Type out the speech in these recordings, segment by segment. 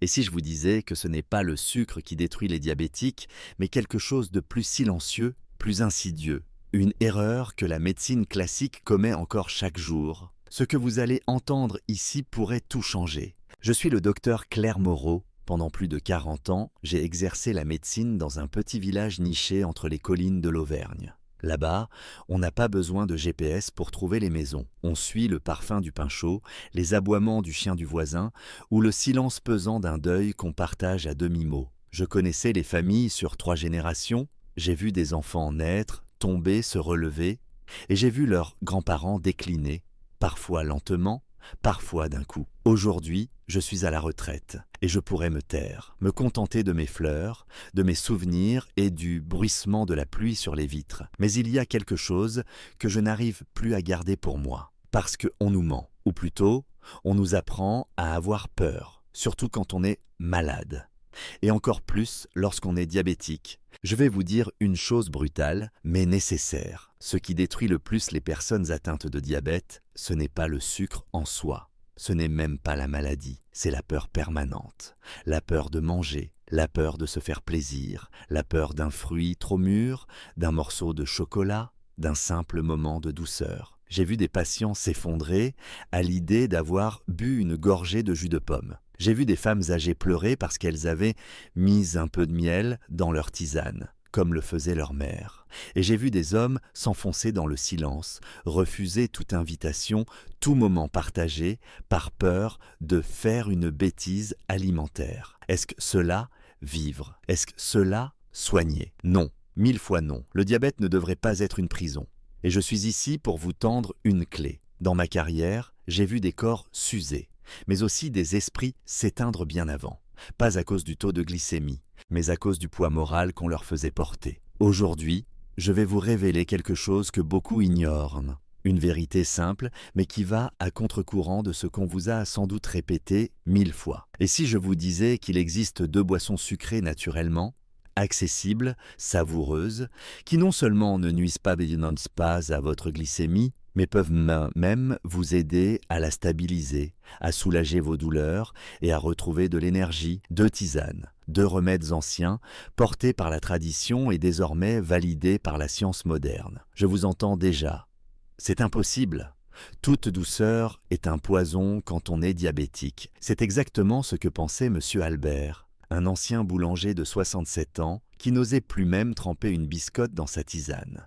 Et si je vous disais que ce n'est pas le sucre qui détruit les diabétiques, mais quelque chose de plus silencieux, plus insidieux, une erreur que la médecine classique commet encore chaque jour. Ce que vous allez entendre ici pourrait tout changer. Je suis le docteur Claire Moreau. Pendant plus de 40 ans, j'ai exercé la médecine dans un petit village niché entre les collines de l'Auvergne. Là-bas, on n'a pas besoin de GPS pour trouver les maisons. On suit le parfum du pain chaud, les aboiements du chien du voisin ou le silence pesant d'un deuil qu'on partage à demi-mot. Je connaissais les familles sur 3 générations, j'ai vu des enfants naître, tomber, se relever, et j'ai vu leurs grands-parents décliner, parfois lentement, parfois d'un coup. Aujourd'hui, je suis à la retraite et je pourrais me taire, me contenter de mes fleurs, de mes souvenirs et du bruissement de la pluie sur les vitres. Mais il y a quelque chose que je n'arrive plus à garder pour moi, parce qu'on nous ment, ou plutôt, on nous apprend à avoir peur, surtout quand on est malade. Et encore plus lorsqu'on est diabétique. Je vais vous dire une chose brutale, mais nécessaire. Ce qui détruit le plus les personnes atteintes de diabète, ce n'est pas le sucre en soi. Ce n'est même pas la maladie, c'est la peur permanente. La peur de manger, la peur de se faire plaisir, la peur d'un fruit trop mûr, d'un morceau de chocolat, d'un simple moment de douceur. J'ai vu des patients s'effondrer à l'idée d'avoir bu une gorgée de jus de pomme. J'ai vu des femmes âgées pleurer parce qu'elles avaient mis un peu de miel dans leur tisane, comme le faisait leur mère. Et j'ai vu des hommes s'enfoncer dans le silence, refuser toute invitation, tout moment partagé, par peur de faire une bêtise alimentaire. Est-ce que cela, vivre? Est-ce que cela, soigner? Non, 1000 fois non. Le diabète ne devrait pas être une prison. Et je suis ici pour vous tendre une clé. Dans ma carrière, j'ai vu des corps s'user, mais aussi des esprits s'éteindre bien avant. Pas à cause du taux de glycémie, mais à cause du poids moral qu'on leur faisait porter. Aujourd'hui, je vais vous révéler quelque chose que beaucoup ignorent. Une vérité simple, mais qui va à contre-courant de ce qu'on vous a sans doute répété 1000 fois. Et si je vous disais qu'il existe 2 boissons sucrées naturellement, accessibles, savoureuses, qui non seulement ne nuisent pas à votre glycémie, mais peuvent même vous aider à la stabiliser, à soulager vos douleurs et à retrouver de l'énergie, 2 tisanes, 2 remèdes anciens, portés par la tradition et désormais validés par la science moderne. Je vous entends déjà. C'est impossible. Toute douceur est un poison quand on est diabétique. C'est exactement ce que pensait M. Albert, un ancien boulanger de 67 ans qui n'osait plus même tremper une biscotte dans sa tisane.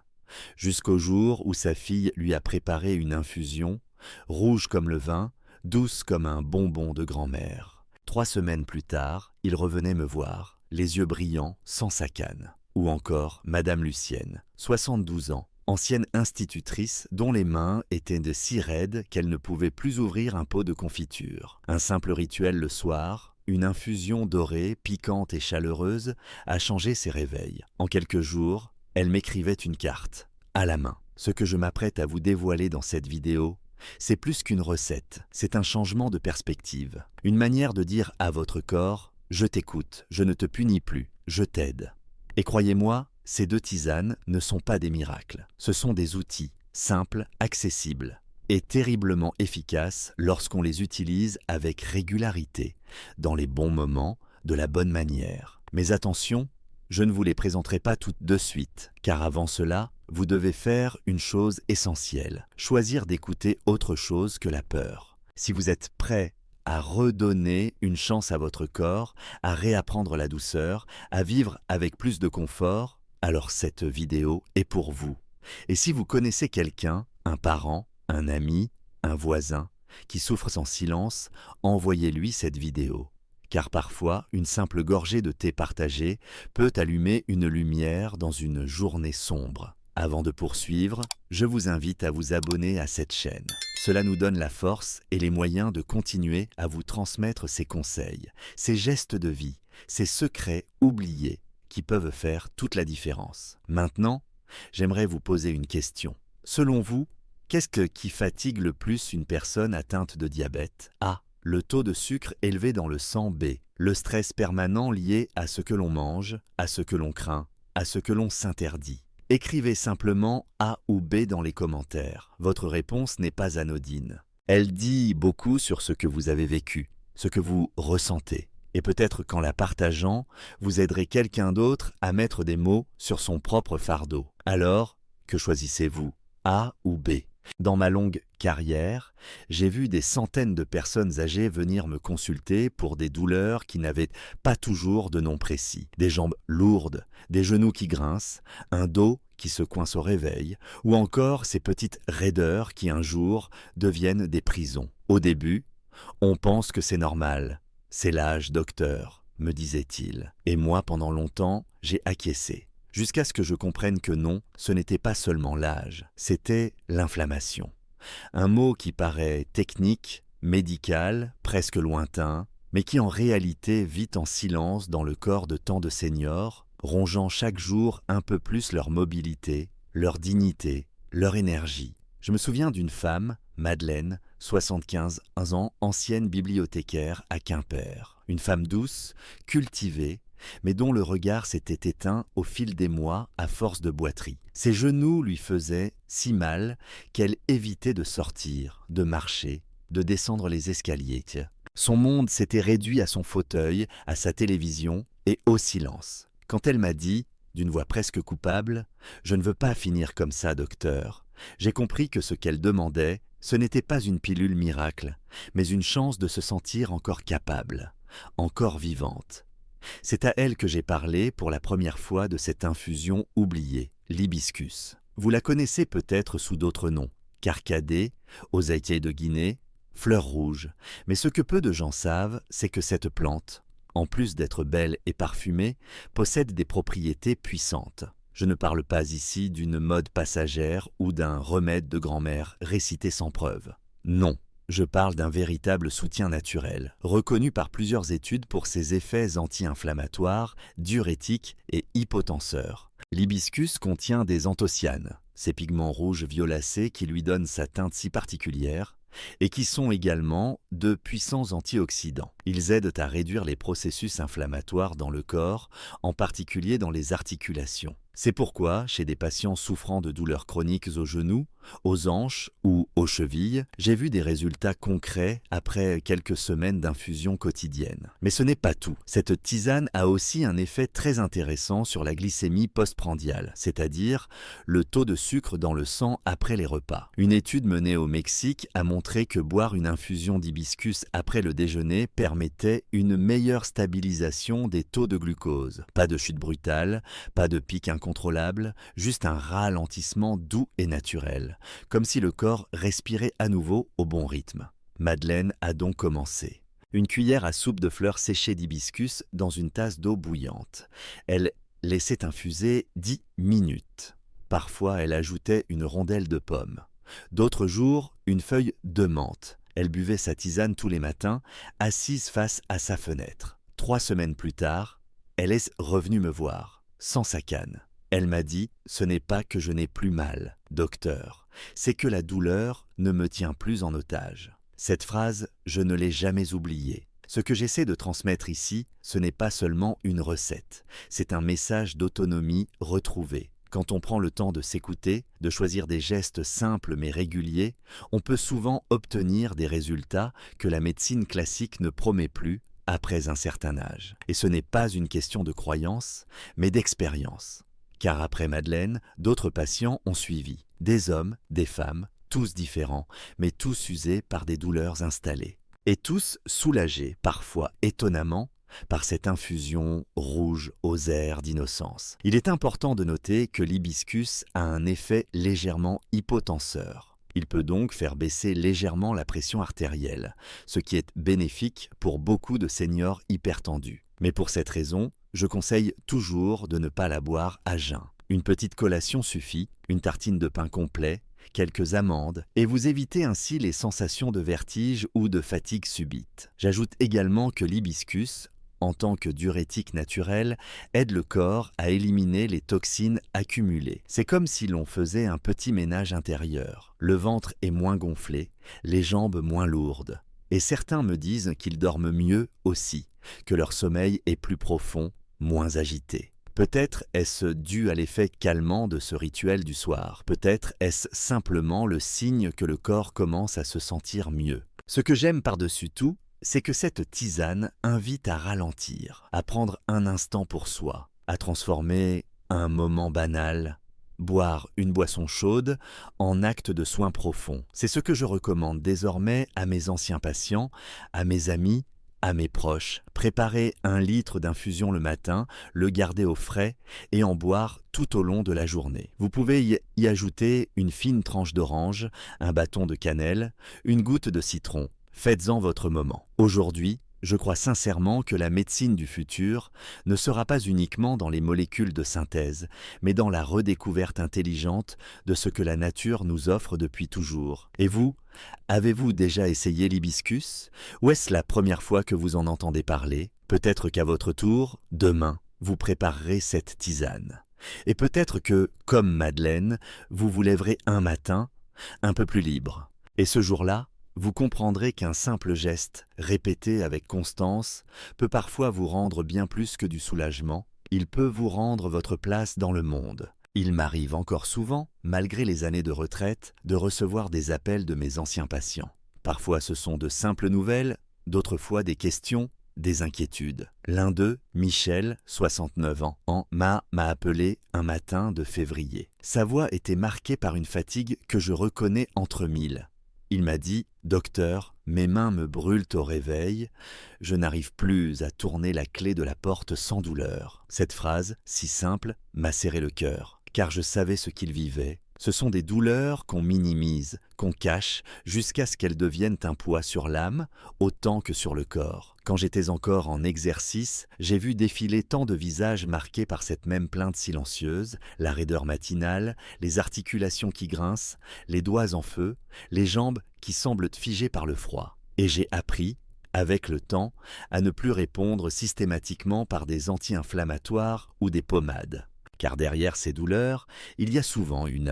Jusqu'au jour où sa fille lui a préparé une infusion, rouge comme le vin, douce comme un bonbon de grand-mère. 3 semaines plus tard, il revenait me voir, les yeux brillants, sans sa canne. Ou encore Madame Lucienne, 72 ans, ancienne institutrice dont les mains étaient de si raides qu'elle ne pouvait plus ouvrir un pot de confiture. Un simple rituel le soir, une infusion dorée, piquante et chaleureuse, a changé ses réveils. En quelques jours, elle m'écrivait une carte, à la main. Ce que je m'apprête à vous dévoiler dans cette vidéo, c'est plus qu'une recette, c'est un changement de perspective. Une manière de dire à votre corps, je t'écoute, je ne te punis plus, je t'aide. Et croyez-moi, ces 2 tisanes ne sont pas des miracles. Ce sont des outils, simples, accessibles, et terriblement efficaces lorsqu'on les utilise avec régularité, dans les bons moments, de la bonne manière. Mais attention, je ne vous les présenterai pas toutes de suite, car avant cela, vous devez faire une chose essentielle, choisir d'écouter autre chose que la peur. Si vous êtes prêt à redonner une chance à votre corps, à réapprendre la douceur, à vivre avec plus de confort, alors cette vidéo est pour vous. Et si vous connaissez quelqu'un, un parent, un ami, un voisin, qui souffre en silence, envoyez-lui cette vidéo. Car parfois, une simple gorgée de thé partagé peut allumer une lumière dans une journée sombre. Avant de poursuivre, je vous invite à vous abonner à cette chaîne. Cela nous donne la force et les moyens de continuer à vous transmettre ces conseils, ces gestes de vie, ces secrets oubliés qui peuvent faire toute la différence. Maintenant, j'aimerais vous poser une question. Selon vous, qu'est-ce qui fatigue le plus une personne atteinte de diabète? A. Le taux de sucre élevé dans le sang. B. Le stress permanent lié à ce que l'on mange, à ce que l'on craint, à ce que l'on s'interdit. Écrivez simplement A ou B dans les commentaires. Votre réponse n'est pas anodine. Elle dit beaucoup sur ce que vous avez vécu, ce que vous ressentez. Et peut-être qu'en la partageant, vous aiderez quelqu'un d'autre à mettre des mots sur son propre fardeau. Alors, que choisissez-vous, A ou B? Dans ma longue carrière, j'ai vu des centaines de personnes âgées venir me consulter pour des douleurs qui n'avaient pas toujours de nom précis. Des jambes lourdes, des genoux qui grincent, un dos qui se coince au réveil, ou encore ces petites raideurs qui un jour deviennent des prisons. Au début, on pense que c'est normal. C'est l'âge, docteur, me disait-il. Et moi, pendant longtemps, j'ai acquiescé. Jusqu'à ce que je comprenne que non, ce n'était pas seulement l'âge, c'était l'inflammation. Un mot qui paraît technique, médical, presque lointain, mais qui en réalité vit en silence dans le corps de tant de seniors, rongeant chaque jour un peu plus leur mobilité, leur dignité, leur énergie. Je me souviens d'une femme, Madeleine, 75 ans, ancienne bibliothécaire à Quimper. Une femme douce, cultivée, mais dont le regard s'était éteint au fil des mois à force de boiterie. Ses genoux lui faisaient si mal qu'elle évitait de sortir, de marcher, de descendre les escaliers. Son monde s'était réduit à son fauteuil, à sa télévision et au silence. Quand elle m'a dit, d'une voix presque coupable, « Je ne veux pas finir comme ça, docteur », j'ai compris que ce qu'elle demandait, ce n'était pas une pilule miracle, mais une chance de se sentir encore capable, encore vivante. C'est à elle que j'ai parlé pour la première fois de cette infusion oubliée, l'hibiscus. Vous la connaissez peut-être sous d'autres noms, carcadée, oseille de Guinée, fleur rouge. Mais ce que peu de gens savent, c'est que cette plante, en plus d'être belle et parfumée, possède des propriétés puissantes. Je ne parle pas ici d'une mode passagère ou d'un remède de grand-mère récité sans preuve. Non. Je parle d'un véritable soutien naturel, reconnu par plusieurs études pour ses effets anti-inflammatoires, diurétiques et hypotenseurs. L'hibiscus contient des anthocyanes, ces pigments rouges violacés qui lui donnent sa teinte si particulière, et qui sont également de puissants antioxydants. Ils aident à réduire les processus inflammatoires dans le corps, en particulier dans les articulations. C'est pourquoi, chez des patients souffrant de douleurs chroniques aux genoux, aux hanches ou aux chevilles, j'ai vu des résultats concrets après quelques semaines d'infusion quotidienne. Mais ce n'est pas tout. Cette tisane a aussi un effet très intéressant sur la glycémie postprandiale, c'est-à-dire le taux de sucre dans le sang après les repas. Une étude menée au Mexique a montré que boire une infusion d'hibiscus après le déjeuner permettait une meilleure stabilisation des taux de glucose. Pas de chute brutale, pas de pic incontrôlable, juste un ralentissement doux et naturel, comme si le corps respirait à nouveau au bon rythme. Madeleine a donc commencé. Une cuillère à soupe de fleurs séchées d'hibiscus dans une tasse d'eau bouillante. Elle laissait infuser 10 minutes. Parfois, elle ajoutait une rondelle de pomme. D'autres jours, une feuille de menthe. Elle buvait sa tisane tous les matins, assise face à sa fenêtre. 3 semaines plus tard, elle est revenue me voir, sans sa canne. Elle m'a dit « Ce n'est pas que je n'ai plus mal, docteur, c'est que la douleur ne me tient plus en otage. » Cette phrase, je ne l'ai jamais oubliée. Ce que j'essaie de transmettre ici, ce n'est pas seulement une recette, c'est un message d'autonomie retrouvée. Quand on prend le temps de s'écouter, de choisir des gestes simples mais réguliers, on peut souvent obtenir des résultats que la médecine classique ne promet plus après un certain âge. Et ce n'est pas une question de croyance, mais d'expérience. Car après Madeleine, d'autres patients ont suivi. Des hommes, des femmes, tous différents, mais tous usés par des douleurs installées. Et tous soulagés, parfois étonnamment, par cette infusion rouge aux airs d'innocence. Il est important de noter que l'hibiscus a un effet légèrement hypotenseur. Il peut donc faire baisser légèrement la pression artérielle, ce qui est bénéfique pour beaucoup de seniors hypertendus. Mais pour cette raison, je conseille toujours de ne pas la boire à jeun. Une petite collation suffit, une tartine de pain complet, quelques amandes, et vous évitez ainsi les sensations de vertige ou de fatigue subite. J'ajoute également que l'hibiscus, en tant que diurétique naturel, aide le corps à éliminer les toxines accumulées. C'est comme si l'on faisait un petit ménage intérieur. Le ventre est moins gonflé, les jambes moins lourdes. Et certains me disent qu'ils dorment mieux aussi, que leur sommeil est plus profond, moins agité. Peut-être est-ce dû à l'effet calmant de ce rituel du soir. Peut-être est-ce simplement le signe que le corps commence à se sentir mieux. Ce que j'aime par-dessus tout, c'est que cette tisane invite à ralentir, à prendre un instant pour soi, à transformer un moment banal, boire une boisson chaude, en acte de soin profond. C'est ce que je recommande désormais à mes anciens patients, à mes amis, à mes proches. Préparer 1 litre d'infusion le matin, le garder au frais et en boire tout au long de la journée. Vous pouvez y ajouter une fine tranche d'orange, un bâton de cannelle, une goutte de citron. Faites-en votre moment. Aujourd'hui, je crois sincèrement que la médecine du futur ne sera pas uniquement dans les molécules de synthèse, mais dans la redécouverte intelligente de ce que la nature nous offre depuis toujours. Et vous, avez-vous déjà essayé l'hibiscus? Ou est-ce la première fois que vous en entendez parler? Peut-être qu'à votre tour, demain, vous préparerez cette tisane. Et peut-être que, comme Madeleine, vous vous lèverez un matin, un peu plus libre. Et ce jour-là, vous comprendrez qu'un simple geste, répété avec constance, peut parfois vous rendre bien plus que du soulagement. Il peut vous rendre votre place dans le monde. Il m'arrive encore souvent, malgré les années de retraite, de recevoir des appels de mes anciens patients. Parfois ce sont de simples nouvelles, d'autres fois des questions, des inquiétudes. L'un d'eux, Michel, 69 ans, m'a appelé un matin de février. Sa voix était marquée par une fatigue que je reconnais entre mille. Il m'a dit « Docteur, mes mains me brûlent au réveil, je n'arrive plus à tourner la clé de la porte sans douleur. » Cette phrase, si simple, m'a serré le cœur, car je savais ce qu'il vivait. Ce sont des douleurs qu'on minimise, qu'on cache, jusqu'à ce qu'elles deviennent un poids sur l'âme, autant que sur le corps. Quand j'étais encore en exercice, j'ai vu défiler tant de visages marqués par cette même plainte silencieuse, la raideur matinale, les articulations qui grincent, les doigts en feu, les jambes qui semblent figées par le froid. Et j'ai appris, avec le temps, à ne plus répondre systématiquement par des anti-inflammatoires ou des pommades. Car derrière ces douleurs, il y a souvent une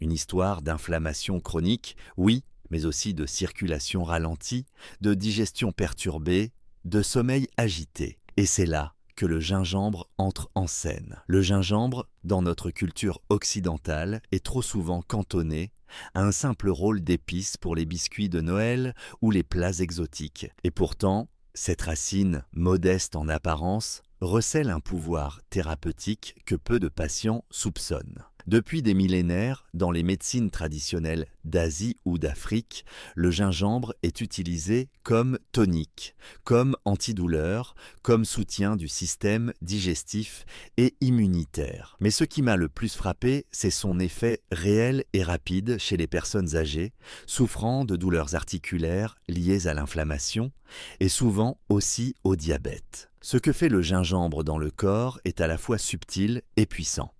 histoire d'inflammation chronique, oui, mais aussi de circulation ralentie, de digestion perturbée, de sommeil agité. Et c'est là que le gingembre entre en scène. Le gingembre, dans notre culture occidentale, est trop souvent cantonné à un simple rôle d'épice pour les biscuits de Noël ou les plats exotiques. Et pourtant, cette racine, modeste en apparence, recèle un pouvoir thérapeutique que peu de patients soupçonnent. Depuis des millénaires, dans les médecines traditionnelles d'Asie ou d'Afrique, le gingembre est utilisé comme tonique, comme antidouleur, comme soutien du système digestif et immunitaire. Mais ce qui m'a le plus frappé, c'est son effet réel et rapide chez les personnes âgées, souffrant de douleurs articulaires liées à l'inflammation et souvent aussi au diabète. Ce que fait le gingembre dans le corps est à la fois subtil et puissant.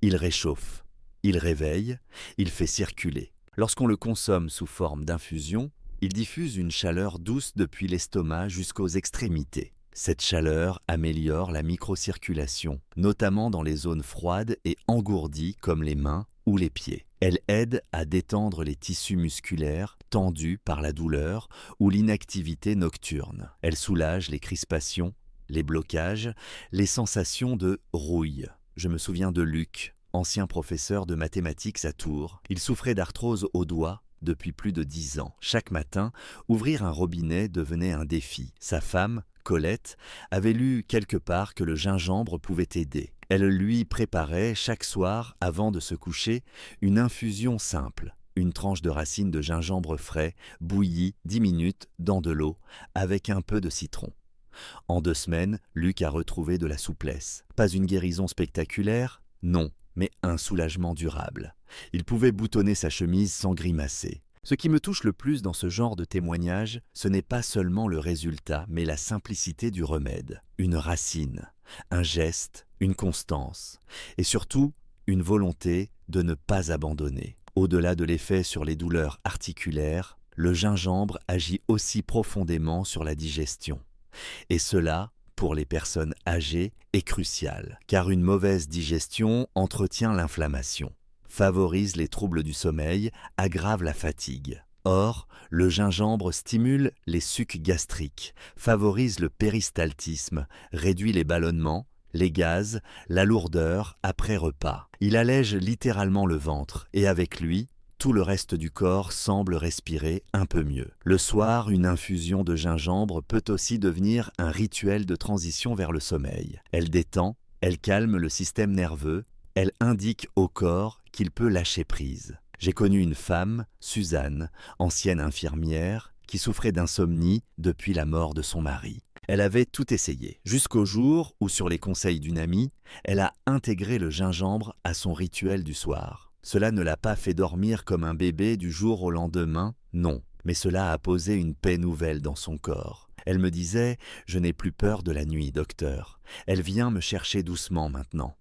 Il réchauffe, il réveille, il fait circuler. Lorsqu'on le consomme sous forme d'infusion, il diffuse une chaleur douce depuis l'estomac jusqu'aux extrémités. Cette chaleur améliore la microcirculation, notamment dans les zones froides et engourdies comme les mains ou les pieds. Elle aide à détendre les tissus musculaires tendus par la douleur ou l'inactivité nocturne. Elle soulage les crispations, les blocages, les sensations de rouille. Je me souviens de Luc, ancien professeur de mathématiques à Tours. Il souffrait d'arthrose aux doigts depuis plus de 10 ans. Chaque matin, ouvrir un robinet devenait un défi. Sa femme, Colette, avait lu quelque part que le gingembre pouvait aider. Elle lui préparait chaque soir, avant de se coucher, une infusion simple. Une tranche de racine de gingembre frais, bouillie 10 minutes dans de l'eau, avec un peu de citron. En 2 semaines, Luc a retrouvé de la souplesse. Pas une guérison spectaculaire, non, mais un soulagement durable. Il pouvait boutonner sa chemise sans grimacer. Ce qui me touche le plus dans ce genre de témoignage, ce n'est pas seulement le résultat, mais la simplicité du remède. Une racine, un geste, une constance, et surtout, une volonté de ne pas abandonner. Au-delà de l'effet sur les douleurs articulaires, le gingembre agit aussi profondément sur la digestion. Et cela, pour les personnes âgées, est crucial, car une mauvaise digestion entretient l'inflammation, favorise les troubles du sommeil, aggrave la fatigue. Or, le gingembre stimule les sucs gastriques, favorise le péristaltisme, réduit les ballonnements, les gaz, la lourdeur après repas. Il allège littéralement le ventre, et avec lui, tout le reste du corps semble respirer un peu mieux. Le soir, une infusion de gingembre peut aussi devenir un rituel de transition vers le sommeil. Elle détend, elle calme le système nerveux, elle indique au corps qu'il peut lâcher prise. J'ai connu une femme, Suzanne, ancienne infirmière, qui souffrait d'insomnie depuis la mort de son mari. Elle avait tout essayé, jusqu'au jour où, sur les conseils d'une amie, elle a intégré le gingembre à son rituel du soir. Cela ne l'a pas fait dormir comme un bébé du jour au lendemain, non, mais cela a posé une paix nouvelle dans son corps. Elle me disait « Je n'ai plus peur de la nuit, docteur. Elle vient me chercher doucement maintenant. »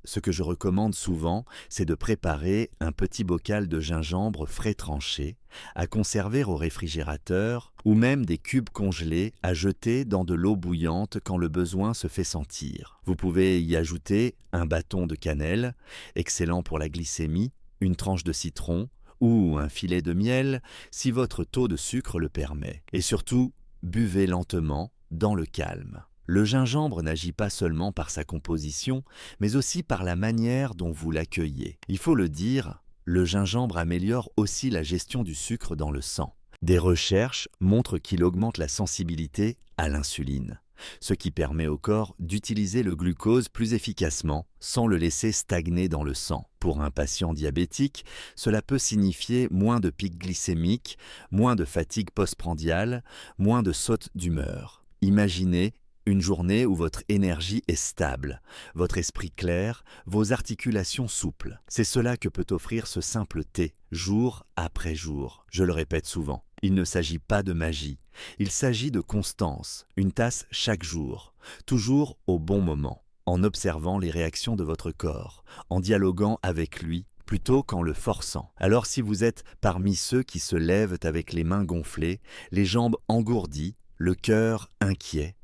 Ce que je recommande souvent, c'est de préparer un petit bocal de gingembre frais tranché, à conserver au réfrigérateur, ou même des cubes congelés à jeter dans de l'eau bouillante quand le besoin se fait sentir. Vous pouvez y ajouter un bâton de cannelle, excellent pour la glycémie, une tranche de citron ou un filet de miel si votre taux de sucre le permet. Et surtout, buvez lentement, dans le calme. Le gingembre n'agit pas seulement par sa composition, mais aussi par la manière dont vous l'accueillez. Il faut le dire, le gingembre améliore aussi la gestion du sucre dans le sang. Des recherches montrent qu'il augmente la sensibilité à l'insuline, ce qui permet au corps d'utiliser le glucose plus efficacement, sans le laisser stagner dans le sang. Pour un patient diabétique, cela peut signifier moins de pics glycémiques, moins de fatigue postprandiale, moins de sautes d'humeur. Imaginez une journée où votre énergie est stable, votre esprit clair, vos articulations souples. C'est cela que peut offrir ce simple thé, jour après jour. Je le répète souvent, il ne s'agit pas de magie, il s'agit de constance, une tasse chaque jour, toujours au bon moment, en observant les réactions de votre corps, en dialoguant avec lui, plutôt qu'en le forçant. Alors si vous êtes parmi ceux qui se lèvent avec les mains gonflées, les jambes engourdies, le cœur inquiet,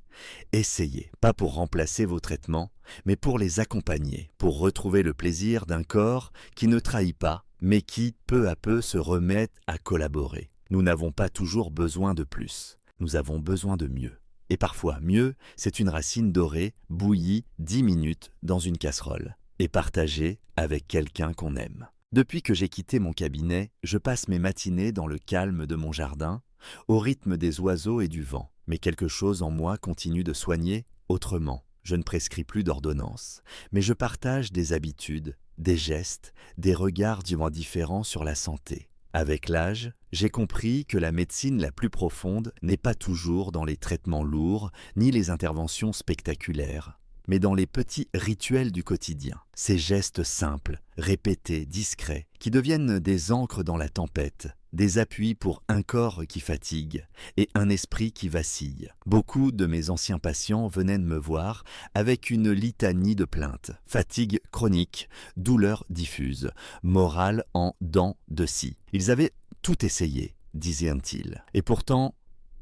essayez, pas pour remplacer vos traitements, mais pour les accompagner, pour retrouver le plaisir d'un corps qui ne trahit pas, mais qui, peu à peu, se remet à collaborer. Nous n'avons pas toujours besoin de plus, nous avons besoin de mieux. Et parfois, mieux, c'est une racine dorée, bouillie 10 minutes dans une casserole, et partagée avec quelqu'un qu'on aime. Depuis que j'ai quitté mon cabinet, je passe mes matinées dans le calme de mon jardin, au rythme des oiseaux et du vent. Mais quelque chose en moi continue de soigner autrement. Je ne prescris plus d'ordonnances, mais je partage des habitudes, des gestes, des regards différents sur la santé. Avec l'âge, j'ai compris que la médecine la plus profonde n'est pas toujours dans les traitements lourds ni les interventions spectaculaires, mais dans les petits rituels du quotidien. Ces gestes simples, répétés, discrets, qui deviennent des ancres dans la tempête, des appuis pour un corps qui fatigue et un esprit qui vacille. Beaucoup de mes anciens patients venaient de me voir avec une litanie de plaintes. Fatigue chronique, douleur diffuse, morale en dents de scie. Ils avaient tout essayé, disaient-ils. Et pourtant,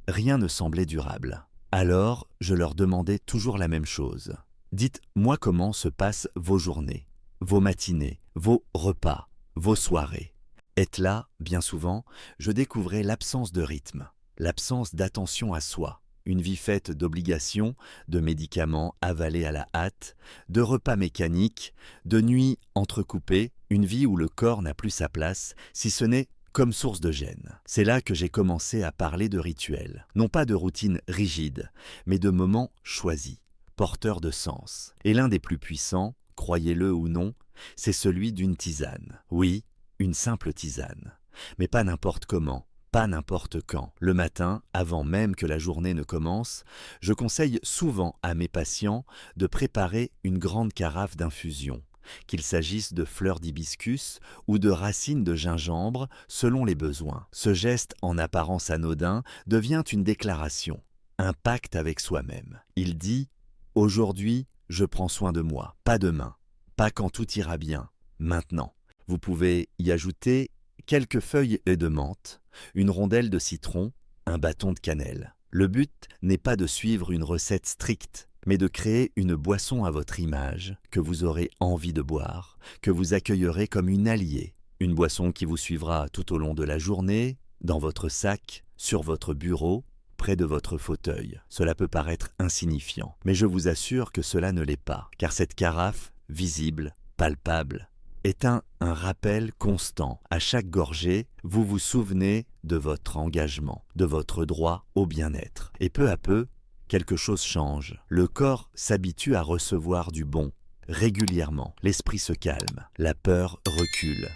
rien ne semblait durable. Alors, je leur demandais toujours la même chose. Dites-moi comment se passent vos journées, vos matinées, vos repas, vos soirées. Et là, bien souvent, je découvrais l'absence de rythme, l'absence d'attention à soi, une vie faite d'obligations, de médicaments avalés à la hâte, de repas mécaniques, de nuits entrecoupées, une vie où le corps n'a plus sa place, si ce n'est comme source de gêne. C'est là que j'ai commencé à parler de rituels, non pas de routines rigides, mais de moments choisis, porteurs de sens. Et l'un des plus puissants, croyez-le ou non, c'est celui d'une tisane. Oui, une simple tisane. Mais pas n'importe comment, pas n'importe quand. Le matin, avant même que la journée ne commence, je conseille souvent à mes patients de préparer une grande carafe d'infusion, qu'il s'agisse de fleurs d'hibiscus ou de racines de gingembre selon les besoins. Ce geste en apparence anodin devient une déclaration, un pacte avec soi-même. Il dit « Aujourd'hui, je prends soin de moi, pas demain, pas quand tout ira bien, maintenant ». Vous pouvez y ajouter quelques feuilles de menthe, une rondelle de citron, un bâton de cannelle. Le but n'est pas de suivre une recette stricte, mais de créer une boisson à votre image, que vous aurez envie de boire, que vous accueillerez comme une alliée. Une boisson qui vous suivra tout au long de la journée, dans votre sac, sur votre bureau, près de votre fauteuil. Cela peut paraître insignifiant, mais je vous assure que cela ne l'est pas, car cette carafe, visible, palpable, est un rappel constant. À chaque gorgée, vous vous souvenez de votre engagement, de votre droit au bien-être. Et peu à peu, quelque chose change. Le corps s'habitue à recevoir du bon. Régulièrement, l'esprit se calme, la peur recule.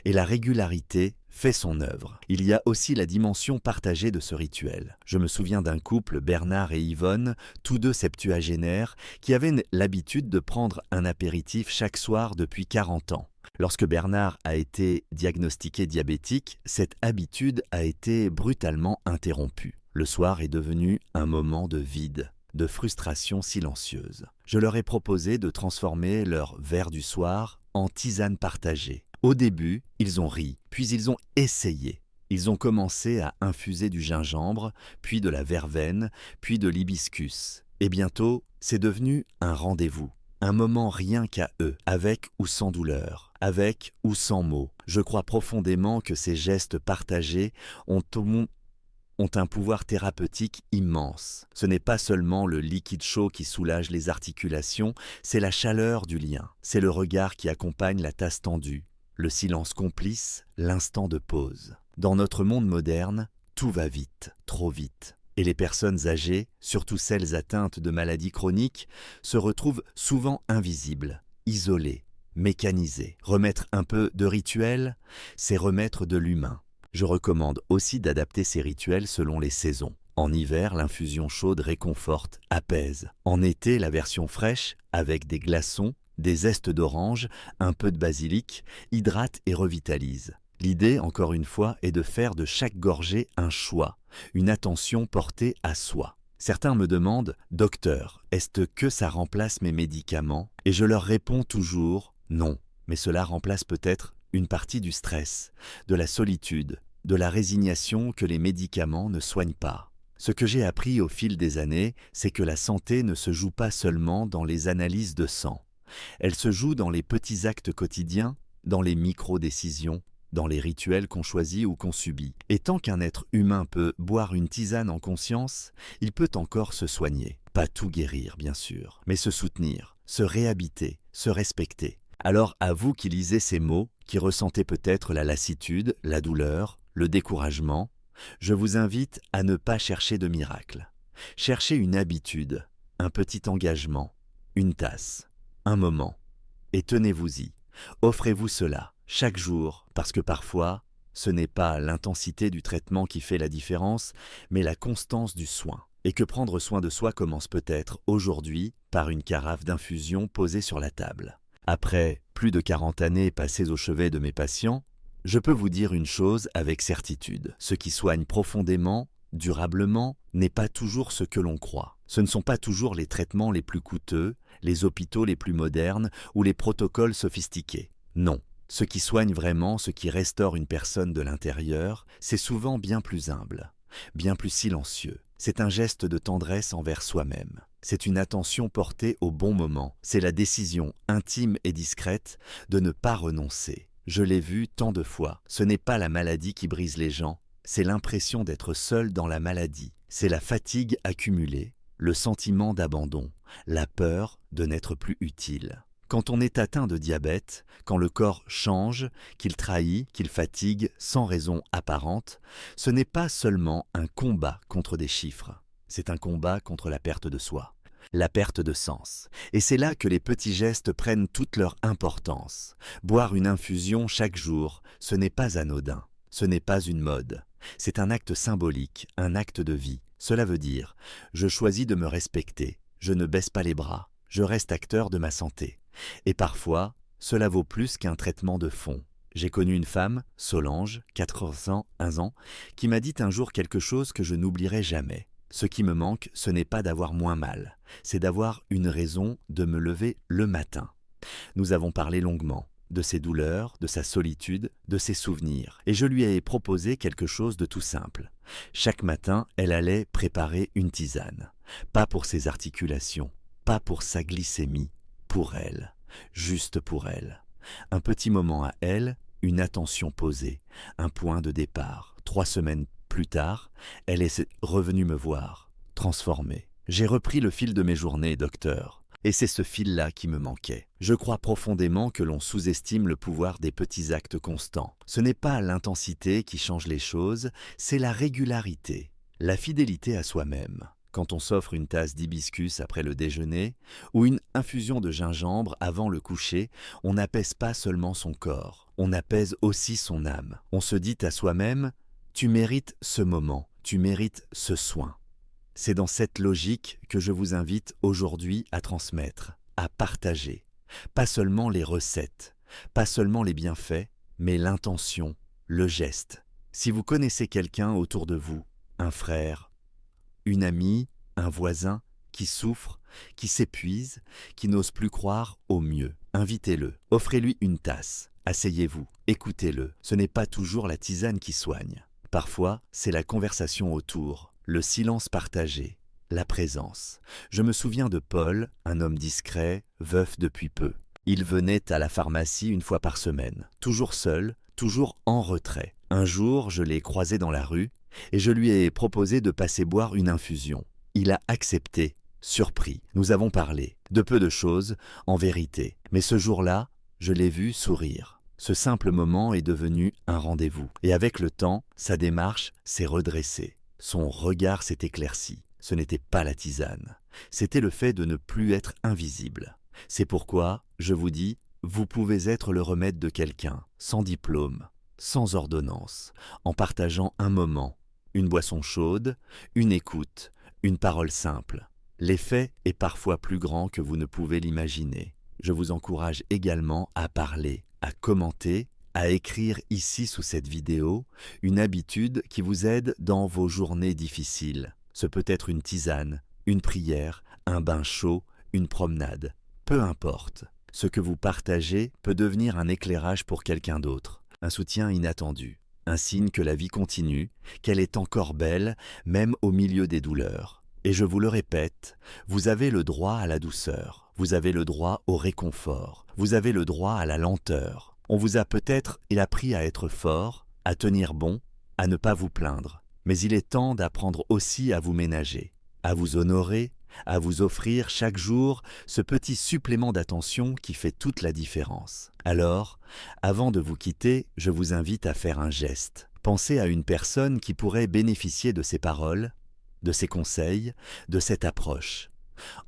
Et la régularité fait son œuvre. Il y a aussi la dimension partagée de ce rituel. Je me souviens d'un couple, Bernard et Yvonne, tous deux septuagénaires, qui avaient l'habitude de prendre un apéritif chaque soir depuis 40 ans. Lorsque Bernard a été diagnostiqué diabétique, cette habitude a été brutalement interrompue. Le soir est devenu un moment de vide, de frustration silencieuse. Je leur ai proposé de transformer leur verre du soir en tisane partagée. Au début, ils ont ri, puis ils ont essayé. Ils ont commencé à infuser du gingembre, puis de la verveine, puis de l'hibiscus. Et bientôt, c'est devenu un rendez-vous. Un moment rien qu'à eux, avec ou sans douleur, avec ou sans mots. Je crois profondément que ces gestes partagés ont un pouvoir thérapeutique immense. Ce n'est pas seulement le liquide chaud qui soulage les articulations, c'est la chaleur du lien, c'est le regard qui accompagne la tasse tendue, le silence complice, l'instant de pause. Dans notre monde moderne, tout va vite, trop vite. Et les personnes âgées, surtout celles atteintes de maladies chroniques, se retrouvent souvent invisibles, isolées, mécanisées. Remettre un peu de rituel, c'est remettre de l'humain. Je recommande aussi d'adapter ces rituels selon les saisons. En hiver, l'infusion chaude réconforte, apaise. En été, la version fraîche, avec des glaçons, des zestes d'orange, un peu de basilic, hydrate et revitalise. L'idée, encore une fois, est de faire de chaque gorgée un choix, une attention portée à soi. Certains me demandent « Docteur, est-ce que ça remplace mes médicaments ?» Et je leur réponds toujours « Non, mais cela remplace peut-être une partie du stress, de la solitude, de la résignation que les médicaments ne soignent pas. » Ce que j'ai appris au fil des années, c'est que la santé ne se joue pas seulement dans les analyses de sang. Elle se joue dans les petits actes quotidiens, dans les micro-décisions, dans les rituels qu'on choisit ou qu'on subit. Et tant qu'un être humain peut boire une tisane en conscience, il peut encore se soigner. Pas tout guérir, bien sûr, mais se soutenir, se réhabiter, se respecter. Alors à vous qui lisez ces mots, qui ressentez peut-être la lassitude, la douleur, le découragement, je vous invite à ne pas chercher de miracle. Cherchez une habitude, un petit engagement, une tasse, un moment, et tenez-vous-y. Offrez-vous cela chaque jour, parce que parfois, ce n'est pas l'intensité du traitement qui fait la différence, mais la constance du soin. Et que prendre soin de soi commence peut-être aujourd'hui par une carafe d'infusion posée sur la table. Après plus de 40 années passées au chevet de mes patients, je peux vous dire une chose avec certitude. Ce qui soigne profondément, durablement, n'est pas toujours ce que l'on croit. Ce ne sont pas toujours les traitements les plus coûteux, les hôpitaux les plus modernes ou les protocoles sophistiqués. Non. Ce qui soigne vraiment, ce qui restaure une personne de l'intérieur, c'est souvent bien plus humble, bien plus silencieux. C'est un geste de tendresse envers soi-même. C'est une attention portée au bon moment. C'est la décision intime et discrète de ne pas renoncer. Je l'ai vu tant de fois. Ce n'est pas la maladie qui brise les gens, c'est l'impression d'être seul dans la maladie. C'est la fatigue accumulée, le sentiment d'abandon, la peur de n'être plus utile. Quand on est atteint de diabète, quand le corps change, qu'il trahit, qu'il fatigue sans raison apparente, ce n'est pas seulement un combat contre des chiffres, c'est un combat contre la perte de soi, la perte de sens. Et c'est là que les petits gestes prennent toute leur importance. Boire une infusion chaque jour, ce n'est pas anodin, ce n'est pas une mode, c'est un acte symbolique, un acte de vie. Cela veut dire, je choisis de me respecter, je ne baisse pas les bras, je reste acteur de ma santé. Et parfois, cela vaut plus qu'un traitement de fond. J'ai connu une femme, Solange, 81 ans, qui m'a dit un jour quelque chose que je n'oublierai jamais. Ce qui me manque, ce n'est pas d'avoir moins mal, c'est d'avoir une raison de me lever le matin. Nous avons parlé longuement de ses douleurs, de sa solitude, de ses souvenirs, et je lui ai proposé quelque chose de tout simple. Chaque matin, elle allait préparer une tisane. Pas pour ses articulations, pas pour sa glycémie, pour elle, juste pour elle. Un petit moment à elle, une attention posée, un point de départ. 3 semaines plus tard, elle est revenue me voir, transformée. J'ai repris le fil de mes journées, docteur. Et c'est ce fil-là qui me manquait. Je crois profondément que l'on sous-estime le pouvoir des petits actes constants. Ce n'est pas l'intensité qui change les choses, c'est la régularité, la fidélité à soi-même. Quand on s'offre une tasse d'hibiscus après le déjeuner ou une infusion de gingembre avant le coucher, on n'apaise pas seulement son corps, on apaise aussi son âme. On se dit à soi-même « tu mérites ce moment, tu mérites ce soin ». C'est dans cette logique que je vous invite aujourd'hui à transmettre, à partager. Pas seulement les recettes, pas seulement les bienfaits, mais l'intention, le geste. Si vous connaissez quelqu'un autour de vous, un frère, une amie, un voisin, qui souffre, qui s'épuise, qui n'ose plus croire au mieux, invitez-le, offrez-lui une tasse, asseyez-vous, écoutez-le. Ce n'est pas toujours la tisane qui soigne. Parfois, c'est la conversation autour, le silence partagé, la présence. Je me souviens de Paul, un homme discret, veuf depuis peu. Il venait à la pharmacie une fois par semaine, toujours seul, toujours en retrait. Un jour, je l'ai croisé dans la rue et je lui ai proposé de passer boire une infusion. Il a accepté, surpris. Nous avons parlé, de peu de choses, en vérité. Mais ce jour-là, je l'ai vu sourire. Ce simple moment est devenu un rendez-vous. Et avec le temps, sa démarche s'est redressée. Son regard s'est éclairci. Ce n'était pas la tisane. C'était le fait de ne plus être invisible. C'est pourquoi, je vous dis, vous pouvez être le remède de quelqu'un, sans diplôme, sans ordonnance, en partageant un moment, une boisson chaude, une écoute, une parole simple. L'effet est parfois plus grand que vous ne pouvez l'imaginer. Je vous encourage également à parler, à commenter, à écrire ici sous cette vidéo une habitude qui vous aide dans vos journées difficiles. Ce peut être une tisane, une prière, un bain chaud, une promenade. Peu importe. Ce que vous partagez peut devenir un éclairage pour quelqu'un d'autre, un soutien inattendu, un signe que la vie continue, qu'elle est encore belle, même au milieu des douleurs. Et je vous le répète, vous avez le droit à la douceur, vous avez le droit au réconfort, vous avez le droit à la lenteur. On vous a peut-être appris à être fort, à tenir bon, à ne pas vous plaindre. Mais il est temps d'apprendre aussi à vous ménager, à vous honorer, à vous offrir chaque jour ce petit supplément d'attention qui fait toute la différence. Alors, avant de vous quitter, je vous invite à faire un geste. Pensez à une personne qui pourrait bénéficier de ces paroles, de ces conseils, de cette approche.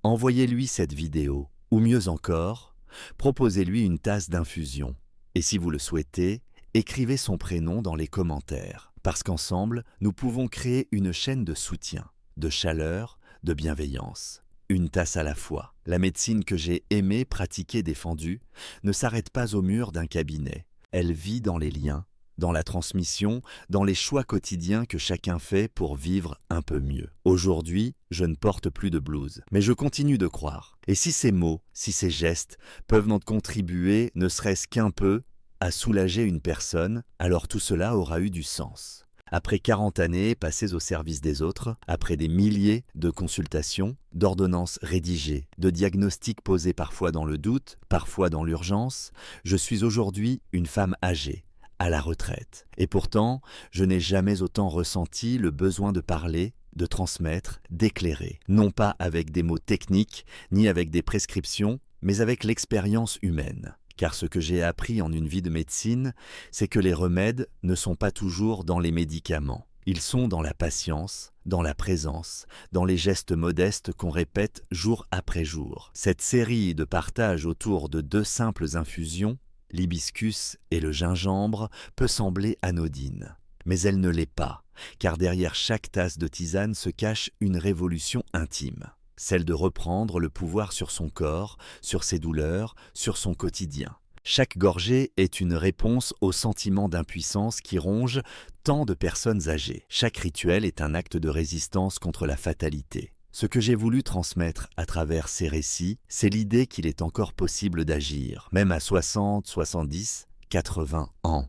Envoyez-lui cette vidéo, ou mieux encore, proposez-lui une tasse d'infusion. Et si vous le souhaitez, écrivez son prénom dans les commentaires, parce qu'ensemble, nous pouvons créer une chaîne de soutien, de chaleur, de bienveillance. Une tasse à la fois. La médecine que j'ai aimé, pratiquer, défendue, ne s'arrête pas au mur d'un cabinet. Elle vit dans les liens, dans la transmission, dans les choix quotidiens que chacun fait pour vivre un peu mieux. Aujourd'hui, je ne porte plus de blouse, mais je continue de croire. Et si ces mots, si ces gestes peuvent en contribuer, ne serait-ce qu'un peu, à soulager une personne, alors tout cela aura eu du sens. Après 40 années passées au service des autres, après des milliers de consultations, d'ordonnances rédigées, de diagnostics posés parfois dans le doute, parfois dans l'urgence, je suis aujourd'hui une femme âgée, à la retraite. Et pourtant, je n'ai jamais autant ressenti le besoin de parler, de transmettre, d'éclairer. Non pas avec des mots techniques, ni avec des prescriptions, mais avec l'expérience humaine. Car ce que j'ai appris en une vie de médecine, c'est que les remèdes ne sont pas toujours dans les médicaments. Ils sont dans la patience, dans la présence, dans les gestes modestes qu'on répète jour après jour. Cette série de partages autour de 2 simples infusions, l'hibiscus et le gingembre, peut sembler anodine. Mais elle ne l'est pas, car derrière chaque tasse de tisane se cache une révolution intime. Celle de reprendre le pouvoir sur son corps, sur ses douleurs, sur son quotidien. Chaque gorgée est une réponse au sentiment d'impuissance qui ronge tant de personnes âgées. Chaque rituel est un acte de résistance contre la fatalité. Ce que j'ai voulu transmettre à travers ces récits, c'est l'idée qu'il est encore possible d'agir, même à 60, 70, 80 ans.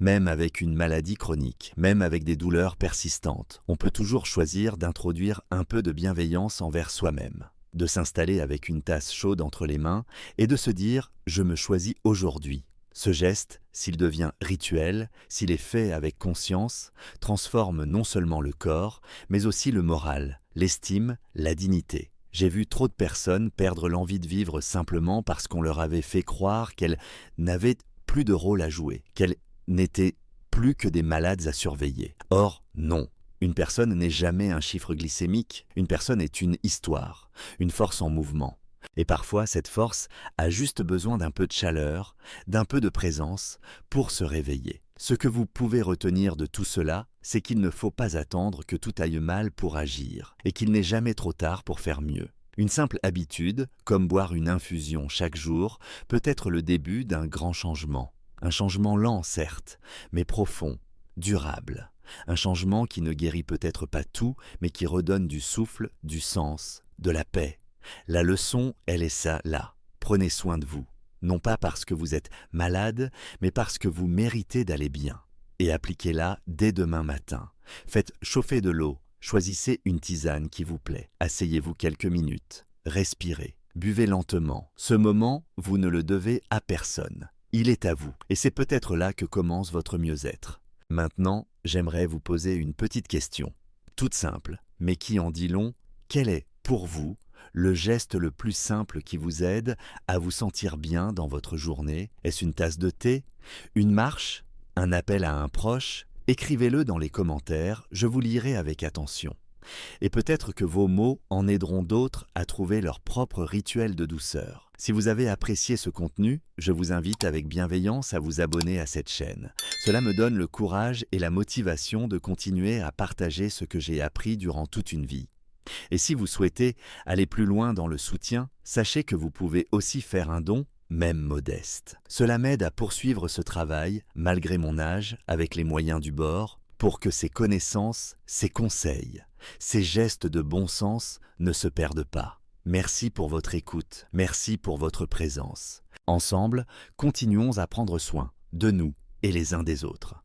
Même avec une maladie chronique, même avec des douleurs persistantes, on peut toujours choisir d'introduire un peu de bienveillance envers soi-même, de s'installer avec une tasse chaude entre les mains et de se dire « je me choisis aujourd'hui ». Ce geste, s'il devient rituel, s'il est fait avec conscience, transforme non seulement le corps, mais aussi le moral, l'estime, la dignité. J'ai vu trop de personnes perdre l'envie de vivre simplement parce qu'on leur avait fait croire qu'elles n'avaient plus de rôle à jouer, qu'elles n'étaient plus que des malades à surveiller. Or, non. Une personne n'est jamais un chiffre glycémique, une personne est une histoire, une force en mouvement. Et parfois, cette force a juste besoin d'un peu de chaleur, d'un peu de présence pour se réveiller. Ce que vous pouvez retenir de tout cela, c'est qu'il ne faut pas attendre que tout aille mal pour agir, et qu'il n'est jamais trop tard pour faire mieux. Une simple habitude, comme boire une infusion chaque jour, peut être le début d'un grand changement. Un changement lent, certes, mais profond, durable. Un changement qui ne guérit peut-être pas tout, mais qui redonne du souffle, du sens, de la paix. La leçon, elle est ça, là. Prenez soin de vous. Non pas parce que vous êtes malade, mais parce que vous méritez d'aller bien. Et appliquez-la dès demain matin. Faites chauffer de l'eau. Choisissez une tisane qui vous plaît. Asseyez-vous quelques minutes. Respirez. Buvez lentement. Ce moment, vous ne le devez à personne. Il est à vous. Et c'est peut-être là que commence votre mieux-être. Maintenant, j'aimerais vous poser une petite question. Toute simple, mais qui en dit long. Quel est, pour vous, le geste le plus simple qui vous aide à vous sentir bien dans votre journée? Est-ce une tasse de thé? Une marche? Un appel à un proche? Écrivez-le dans les commentaires, je vous lirai avec attention. Et peut-être que vos mots en aideront d'autres à trouver leur propre rituel de douceur. Si vous avez apprécié ce contenu, je vous invite avec bienveillance à vous abonner à cette chaîne. Cela me donne le courage et la motivation de continuer à partager ce que j'ai appris durant toute une vie. Et si vous souhaitez aller plus loin dans le soutien, sachez que vous pouvez aussi faire un don, même modeste. Cela m'aide à poursuivre ce travail, malgré mon âge, avec les moyens du bord, pour que ces connaissances, ces conseils, ces gestes de bon sens ne se perdent pas. Merci pour votre écoute, merci pour votre présence. Ensemble, continuons à prendre soin de nous et les uns des autres.